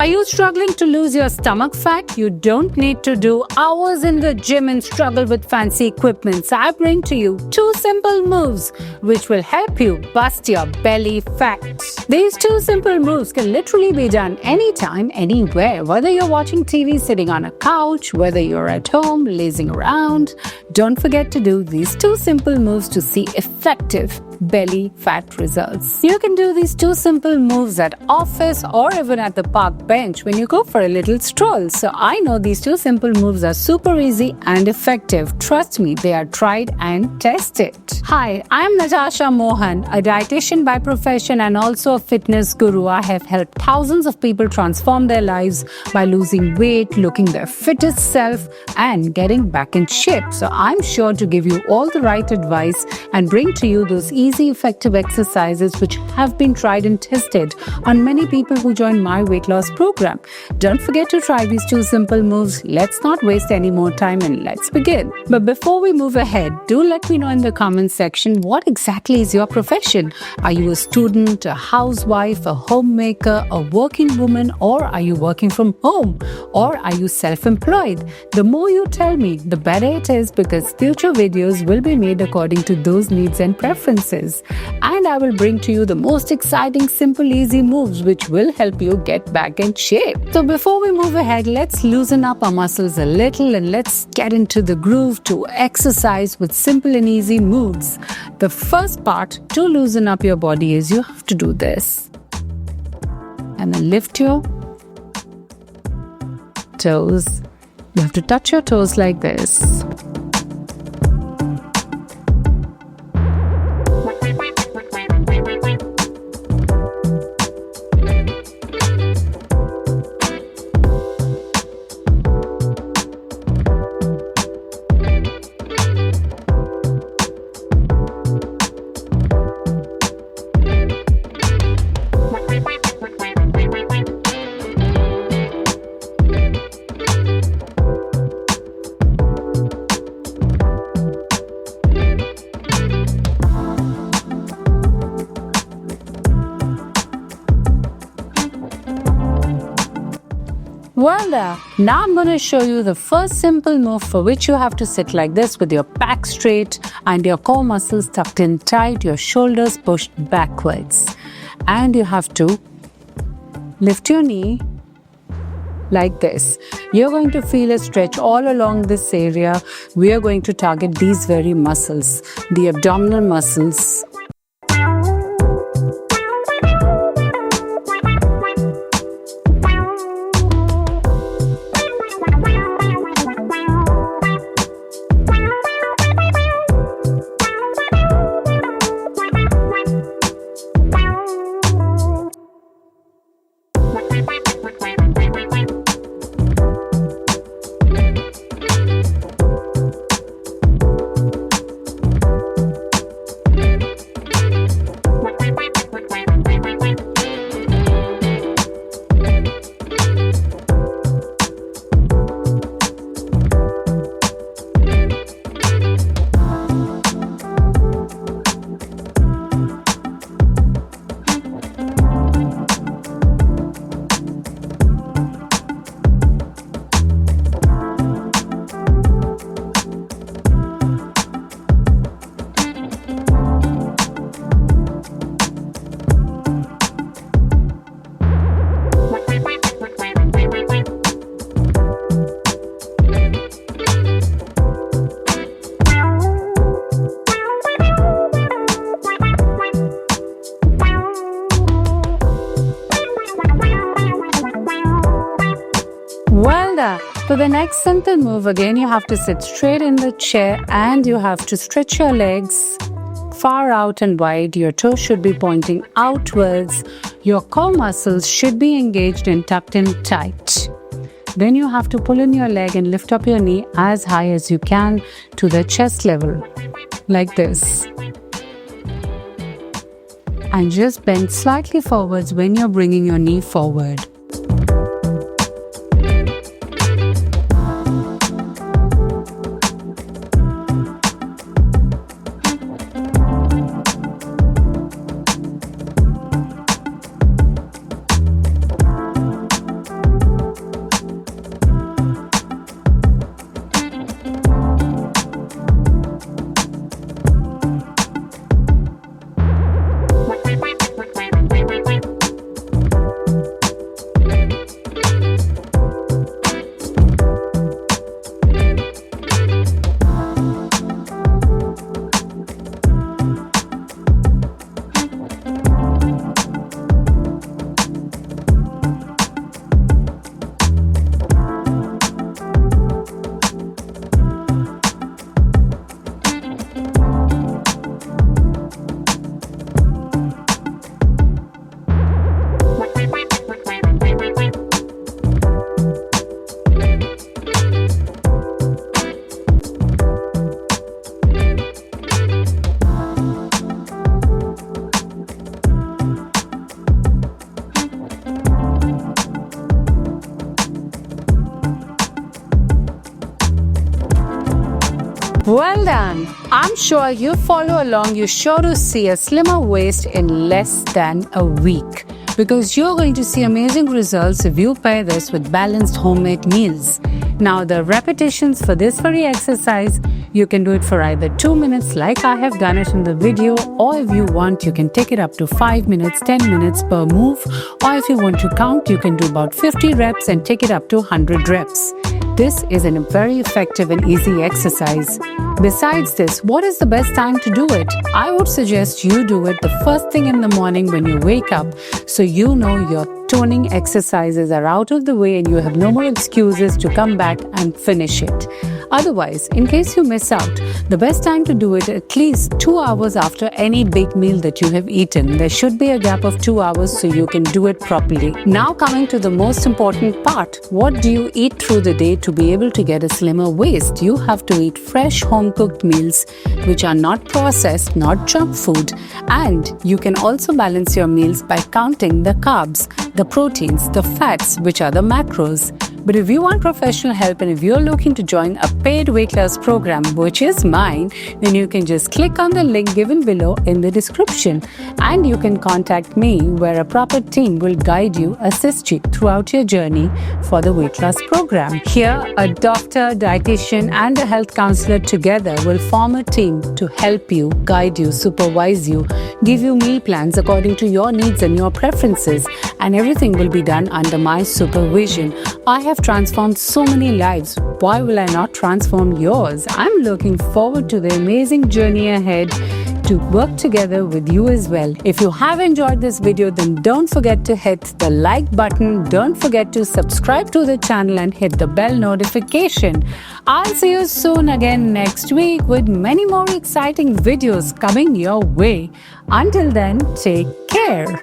Are you struggling to lose your stomach fat? You don't need to do hours in the gym and struggle with fancy equipment. I bring to you 2 simple moves which will help you bust your belly fat. These 2 simple moves can literally be done anytime, anywhere. Whether you're watching TV sitting on a couch, whether you're at home lazing around, don't forget to do these 2 simple moves to see effective belly fat results. You can do these 2 simple moves at office or even at the park bench when you go for a little stroll. So I know these 2 simple moves are super easy and effective. Trust me, they are tried and tested. Hi, I am Natasha Mohan, a dietitian by profession and also a fitness guru. I have helped thousands of people transform their lives by losing weight, looking their fittest self, and getting back in shape. So I'm sure to give you all the right advice and bring to you those easy, effective exercises which have been tried and tested on many people who join my weight loss program. Don't forget to try these 2 simple moves. Let's not waste any more time and let's begin. But before we move ahead, do let me know in the comments section what exactly is your profession. Are you a student, a housewife, a homemaker, a working woman, or are you working from home? Or are you self-employed? The more you tell me, the better it is, because future videos will be made according to those needs and preferences. And I will bring to you the most exciting, simple, easy moves which will help you get back in shape. So before we move ahead, let's loosen up our muscles a little and let's get into the groove to exercise with simple and easy moves. The first part to loosen up your body is you have to do this. And then lift your toes. You have to touch your toes like this. Well, now I'm going to show you the first simple move for which you have to sit like this with your back straight and your core muscles tucked in tight, your shoulders pushed backwards. And you have to lift your knee like this. You're going to feel a stretch all along this area. We are going to target these very muscles, the abdominal muscles. For the next simple move, again you have to sit straight in the chair and you have to stretch your legs far out and wide. Your toes should be pointing outwards. Your core muscles should be engaged and tucked in tight. Then you have to pull in your leg and lift up your knee as high as you can to the chest level, like this. And just bend slightly forwards when you're bringing your knee forward. Well done! I'm sure you follow along, you're sure to see a slimmer waist in less than a week. Because you're going to see amazing results if you pair this with balanced homemade meals. Now the repetitions for this very exercise, you can do it for either 2 minutes like I have done it in the video, or if you want, you can take it up to 5 minutes, 10 minutes per move, or if you want to count, you can do about 50 reps and take it up to 100 reps. This is a very effective and easy exercise. Besides this, what is the best time to do it? I would suggest you do it the first thing in the morning when you wake up, so you know your toning exercises are out of the way and you have no more excuses to come back and finish it. Otherwise, in case you miss out, the best time to do it at least 2 hours after any big meal that you have eaten. There should be a gap of 2 hours so you can do it properly. Now coming to the most important part, what do you eat through the day to be able to get a slimmer waist? You have to eat fresh home-cooked meals which are not processed, not junk food, and you can also balance your meals by counting the carbs, the proteins, the fats, which are the macros. But if you want professional help and if you're looking to join a paid weight loss program, which is mine, then you can just click on the link given below in the description and you can contact me, where a proper team will guide you, assist you throughout your journey for the weight loss program. Here, a doctor, dietitian and a health counselor together will form a team to help you, guide you, supervise you, give you meal plans according to your needs and your preferences, and everything will be done under my supervision. I have transformed so many lives. Why will I not transform yours? I'm looking forward to the amazing journey ahead to work together with you as well. If you have enjoyed this video, then don't forget to hit the like button. Don't forget to subscribe to the channel and hit the bell notification. I'll see you soon again next week with many more exciting videos coming your way. Until then, take care.